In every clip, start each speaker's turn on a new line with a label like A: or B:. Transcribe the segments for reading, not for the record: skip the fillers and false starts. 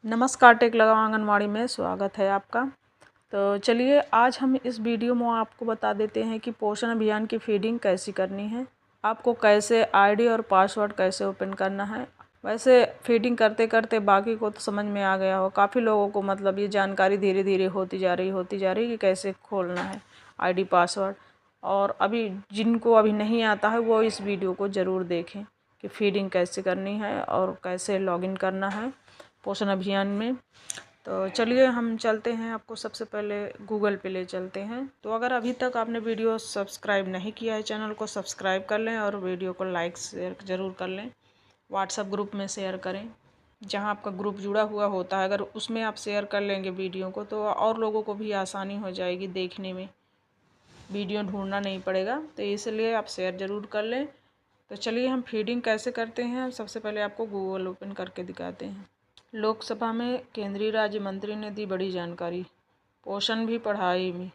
A: नमस्कार, टेक लगाओ आंगनवाड़ी में स्वागत है आपका। तो चलिए आज हम इस वीडियो में आपको बता देते हैं कि पोषण अभियान की फीडिंग कैसी करनी है, आपको कैसे आईडी और पासवर्ड कैसे ओपन करना है। वैसे फीडिंग करते करते बाकी को तो समझ में आ गया हो, काफ़ी लोगों को मतलब ये जानकारी धीरे धीरे होती जा रही कि कैसे खोलना है आईडी पासवर्ड। और अभी जिनको अभी नहीं आता है वो इस वीडियो को ज़रूर देखें कि फीडिंग कैसे करनी है और कैसे लॉगिन करना है पोषण अभियान में। तो चलिए हम चलते हैं, आपको सबसे पहले गूगल पे ले चलते हैं। तो अगर अभी तक आपने वीडियो सब्सक्राइब नहीं किया है, चैनल को सब्सक्राइब कर लें और वीडियो को लाइक शेयर ज़रूर कर लें। व्हाट्सएप ग्रुप में शेयर करें, जहां आपका ग्रुप जुड़ा हुआ होता है। अगर उसमें आप शेयर कर लेंगे वीडियो को तो और लोगों को भी आसानी हो जाएगी देखने में, वीडियो ढूंढना नहीं पड़ेगा। तो इसलिए आप शेयर ज़रूर कर लें। तो चलिए हम फीडिंग कैसे करते हैं, सबसे पहले आपको गूगल ओपन करके दिखाते हैं। लोकसभा में केंद्रीय राज्य मंत्री ने दी बड़ी जानकारी, पोषण भी पढ़ाई में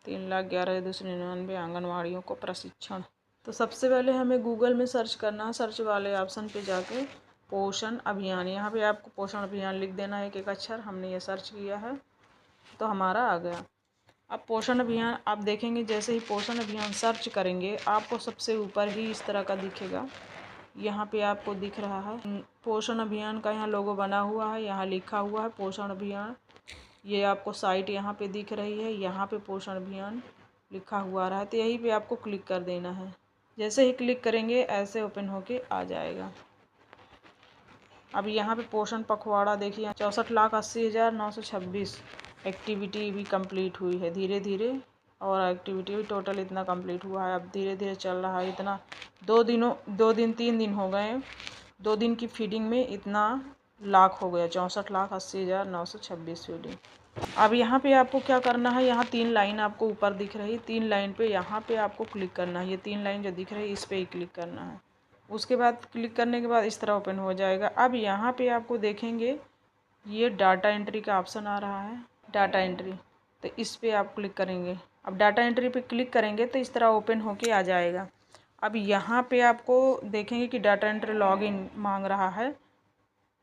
A: 3,11,299 आंगनवाड़ियों को प्रशिक्षण। तो सबसे पहले हमें गूगल में सर्च करना है, सर्च वाले ऑप्शन पे जाके पोषण अभियान, यहाँ पे आपको पोषण अभियान लिख देना है एक अक्षर। हमने ये सर्च किया है तो हमारा आ गया। अब पोषण अभियान आप देखेंगे, जैसे ही पोषण अभियान सर्च करेंगे आपको सबसे ऊपर ही इस तरह का दिखेगा। यहाँ पे आपको दिख रहा है पोषण अभियान का, यहाँ लोगो बना हुआ है, यहाँ लिखा हुआ है पोषण अभियान। ये आपको साइट यहाँ पे दिख रही है, यहाँ पे पोषण अभियान लिखा हुआ रहा है। तो यहीं पे आपको क्लिक कर देना है। जैसे ही क्लिक करेंगे ऐसे ओपन होके आ जाएगा। अब यहाँ पे पोषण पखवाड़ा देखिए 64,80,926 एक्टिविटी भी कंप्लीट हुई है धीरे धीरे, और एक्टिविटी भी टोटल इतना कंप्लीट हुआ है। अब धीरे धीरे चल रहा है इतना। 3 दिन हो गए, 2 दिन की फीडिंग में इतना लाख हो गया, 64,80,926 फीडिंग। अब यहाँ पे आपको क्या करना है, यहाँ 3 लाइन आपको ऊपर दिख रही है, 3 लाइन पे यहाँ पे आपको क्लिक करना है। ये 3 लाइन जो दिख रही है इस पर ही क्लिक करना है। उसके बाद क्लिक करने के बाद इस तरह ओपन हो जाएगा। अब यहाँ पे आपको देखेंगे ये डाटा एंट्री का ऑप्शन आ रहा है, डाटा एंट्री। तो इस पर आप क्लिक करेंगे। अब डाटा एंट्री पे क्लिक करेंगे तो इस तरह ओपन होके आ जाएगा। अब यहाँ पे आपको देखेंगे कि डाटा एंट्री लॉगिन मांग रहा है।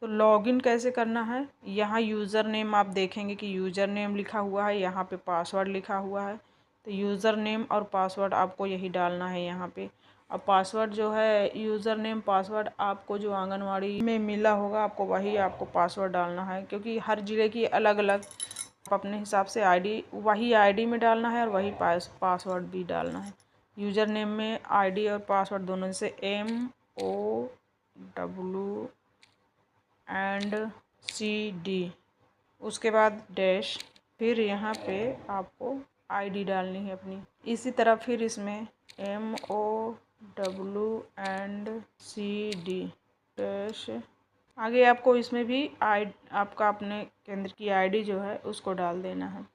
A: तो लॉगिन कैसे करना है, यहाँ यूज़र नेम आप देखेंगे कि यूज़र नेम लिखा हुआ है, यहाँ पे पासवर्ड लिखा हुआ है। तो यूज़र नेम और पासवर्ड आपको यही डालना है यहाँ पे। अब पासवर्ड जो है, यूज़र नेम पासवर्ड आपको जो आंगनवाड़ी में मिला होगा आपको वही आपको पासवर्ड डालना है, क्योंकि हर ज़िले की अलग अलग अपने हिसाब से आईडी, वही आईडी में डालना है और वही पासवर्ड भी डालना है। यूज़र नेम में आईडी और पासवर्ड दोनों से MOWCD, उसके बाद डैश, फिर यहाँ पे आपको आईडी डालनी है अपनी। इसी तरह फिर इसमें MOWCD डैश, आगे आपको इसमें भी आपका अपने केंद्र की आईडी जो है उसको डाल देना है।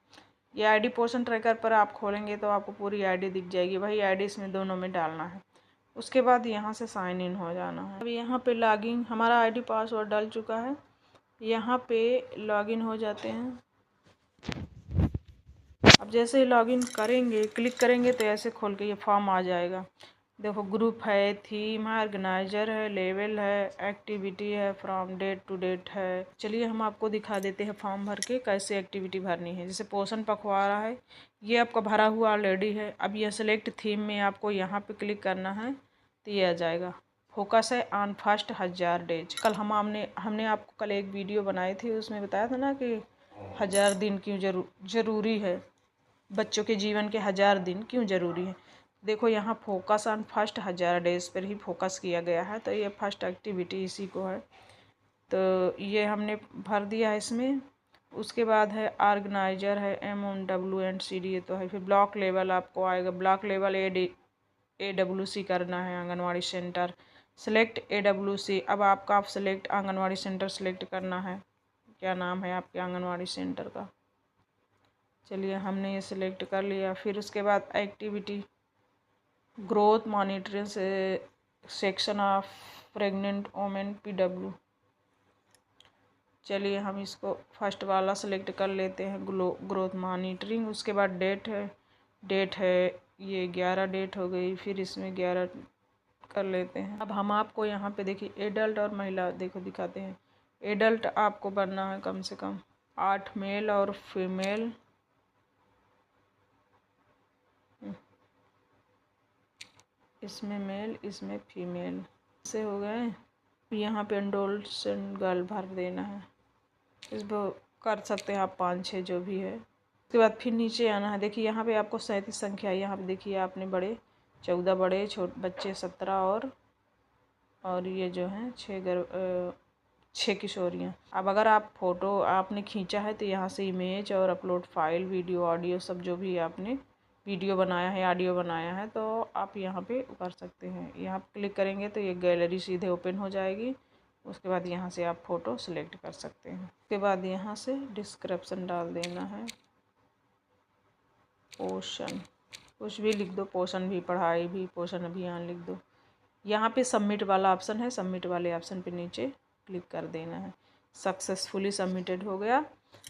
A: ये आईडी पोषण ट्रैकर पर आप खोलेंगे तो आपको पूरी आईडी दिख जाएगी, वही आईडी इसमें दोनों में डालना है। उसके बाद यहाँ से साइन इन हो जाना है। अब यहाँ पे लॉगिन, हमारा आईडी पासवर्ड डाल चुका है, यहाँ पे लॉगिन हो जाते हैं। अब जैसे ही लॉगिन करेंगे, क्लिक करेंगे तो ऐसे खोल के ये फॉर्म आ जाएगा। देखो ग्रुप है, थीम है, ऑर्गेनाइजर है, लेवल है, एक्टिविटी है, फ्रॉम डेट टू डेट है। चलिए हम आपको दिखा देते हैं फॉर्म भर के कैसे एक्टिविटी भरनी है। जैसे पोषण पखवाड़ा है, ये आपका भरा हुआ ऑलरेडी है। अब ये सेलेक्ट थीम में आपको यहाँ पे क्लिक करना है तो ये आ जाएगा। फोकस है ऑन फर्स्ट 1000 डेज। कल हमने आपको कल एक वीडियो बनाई थी, उसमें बताया था ना कि 1000 दिन क्यों ज़रूरी है, बच्चों के जीवन के 1000 दिन क्यों ज़रूरी है। देखो यहाँ फोकस ऑन फर्स्ट 1000 डेज पर ही फोकस किया गया है, तो ये फर्स्ट एक्टिविटी इसी को है। तो ये हमने भर दिया है इसमें। उसके बाद है ऑर्गेनाइजर है, MOWCD तो है। फिर ब्लॉक लेवल आपको आएगा, ब्लॉक लेवल AWC करना है, आंगनवाड़ी सेंटर। सेलेक्ट AWC, अब आपका आप सेलेक्ट आंगनवाड़ी सेंटर सेलेक्ट करना है, क्या नाम है आपके आंगनवाड़ी सेंटर का। चलिए हमने ये सिलेक्ट कर लिया। फिर उसके बाद activity growth monitoring section of pregnant women PW। चलिए हम इसको फर्स्ट वाला सेलेक्ट कर लेते हैं, ग्रोथ मॉनिटरिंग। उसके बाद डेट है ये 11 डेट हो गई, फिर इसमें 11 कर लेते हैं। अब हम आपको यहाँ पे देखिए एडल्ट और महिला देखो दिखाते हैं। एडल्ट आपको बनना है कम से कम 8 मेल और फीमेल। इसमें मेल, इसमें फीमेल से हो गए। यहाँ पे एडोलसेंट गर्ल भर देना है। इसको कर सकते हैं आप 5-6 जो भी है। उसके बाद फिर नीचे आना है। देखिए यहाँ पे आपको 37 संख्या है। यहाँ पे देखिए आपने बड़े 14 बड़े, छोटे बच्चे 17 और ये जो है 6 किशोरियाँ। अब अगर आप फ़ोटो आपने खींचा है तो यहाँ से इमेज और अपलोड फाइल, वीडियो, ऑडियो सब जो भी आपने वीडियो बनाया है, ऑडियो बनाया है तो आप यहाँ पे कर सकते हैं। यहाँ क्लिक करेंगे तो ये गैलरी सीधे ओपन हो जाएगी। उसके बाद यहाँ से आप फ़ोटो सेलेक्ट कर सकते हैं। उसके बाद यहाँ से डिस्क्रिप्शन डाल देना है। पोषण कुछ भी लिख दो, पोषण भी, पढ़ाई भी, पोषण अभियान लिख दो। यहाँ पे सबमिट वाला ऑप्शन है, सबमिट वाले ऑप्शन पे नीचे क्लिक कर देना है। सक्सेसफुली सबमिटेड हो गया।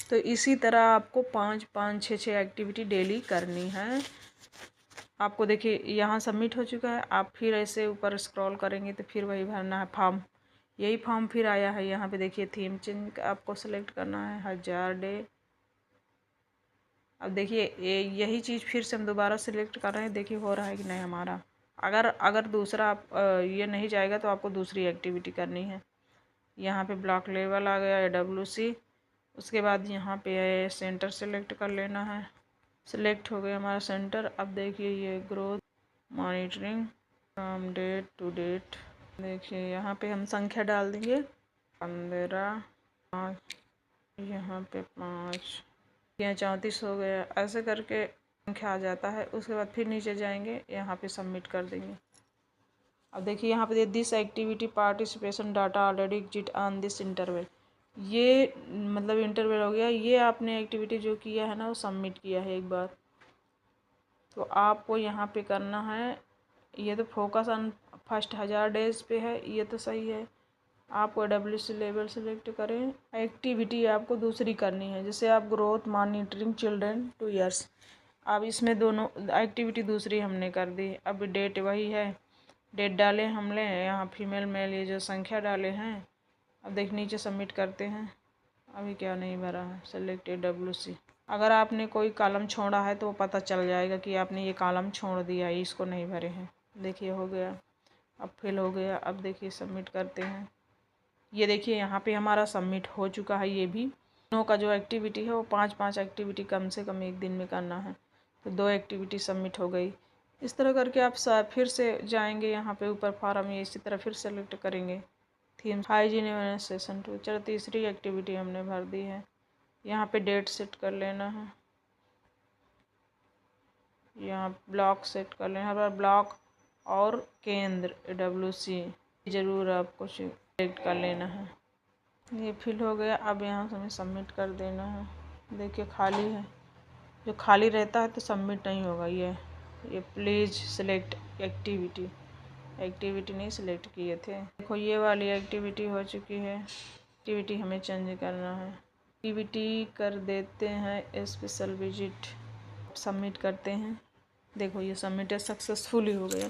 A: तो इसी तरह आपको 5-5, 6-6 एक्टिविटी डेली करनी है। आपको देखिए यहाँ सबमिट हो चुका है। आप फिर ऐसे ऊपर स्क्रॉल करेंगे तो फिर वही भरना है फॉर्म। यही फॉर्म फिर आया है। यहाँ पे देखिए थीम चेंज आपको सेलेक्ट करना है, 1000 डे। अब देखिए यही चीज़ फिर से हम दोबारा सेलेक्ट कर रहे हैं। देखिए हो रहा है कि नहीं हमारा। अगर दूसरा आप ये नहीं जाएगा तो आपको दूसरी एक्टिविटी करनी है। यहाँ पे ब्लॉक लेवल आ गया, AWC। उसके बाद यहाँ पे सेंटर सेलेक्ट कर लेना है। सेलेक्ट हो गया हमारा सेंटर। अब देखिए ये growth monitoring from date to date. देखिए यहाँ पे हम संख्या डाल देंगे 15, 5, यहाँ पे 5, यहाँ 34 हो गया। ऐसे करके संख्या आ जाता है। उसके बाद फिर नीचे जाएंगे, यहाँ पे सबमिट कर देंगे। अब देखिए यहाँ पे this activity participation data already exit on this interval. ये मतलब इंटरवल हो गया। ये आपने एक्टिविटी जो किया है ना वो सबमिट किया है एक बार। तो आपको यहाँ पे करना है, ये तो फोकस ऑन फर्स्ट 1000 डेज पे है, ये तो सही है। आपको AWC लेवल सेलेक्ट करें। एक्टिविटी आपको दूसरी करनी है, जैसे आप ग्रोथ मॉनिटरिंग चिल्ड्रन 2 ईयर्स। अब इसमें दोनों एक्टिविटी दूसरी हमने कर दी। अब डेट वही है, डेट डाले हमने, यहाँ फीमेल मेल ये जो संख्या डाले हैं। अब देख नीचे सबमिट करते हैं। अभी क्या नहीं भरा है, सेलेक्ट AWC। अगर आपने कोई कॉलम छोड़ा है तो वो पता चल जाएगा कि आपने ये कॉलम छोड़ दिया है, इसको नहीं भरे हैं। देखिए हो गया, अब फिल हो गया। अब देखिए सबमिट करते हैं। ये देखिए यहाँ पे हमारा सबमिट हो चुका है। ये भी दोनों का जो एक्टिविटी है वो 5-5 एक्टिविटी कम से कम एक दिन में करना है। तो 2 एक्टिविटी सबमिट हो गई। इस तरह करके आप फिर से जाएंगे यहाँ पे ऊपर फॉर्म, ये इसी तरह फिर सेलेक्ट करेंगे। थीम हाइजीन सेशन 2, चलो तीसरी एक्टिविटी हमने भर दी है। यहाँ पे डेट सेट कर लेना है, यहाँ ब्लॉक सेट कर लेना है। हर बार ब्लॉक और केंद्र AWC ज़रूर आपको सेलेक्ट कर लेना है। ये फिल हो गया। अब यहाँ से हमें सबमिट कर देना है। देखिए खाली है, जो खाली रहता है तो सबमिट नहीं होगा। ये प्लीज़ सेलेक्ट एक्टिविटी नहीं सेलेक्ट किए थे। देखो ये वाली एक्टिविटी हो चुकी है। एक्टिविटी हमें चेंज करना है। एक्टिविटी कर देते हैं स्पेशल विजिट, सबमिट करते हैं। देखो ये सबमिटेड सक्सेसफुली हो गया।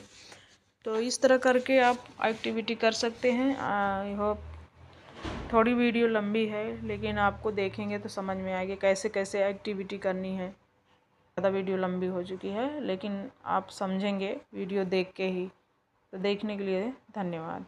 A: तो इस तरह करके आप एक्टिविटी कर सकते हैं। आई होप थोड़ी वीडियो लंबी है लेकिन आपको देखेंगे तो समझ में आएगी कैसे कैसे एक्टिविटी करनी है। ज़्यादा वीडियो लंबी हो चुकी है लेकिन आप समझेंगे वीडियो देख के ही। तो देखने के लिए धन्यवाद।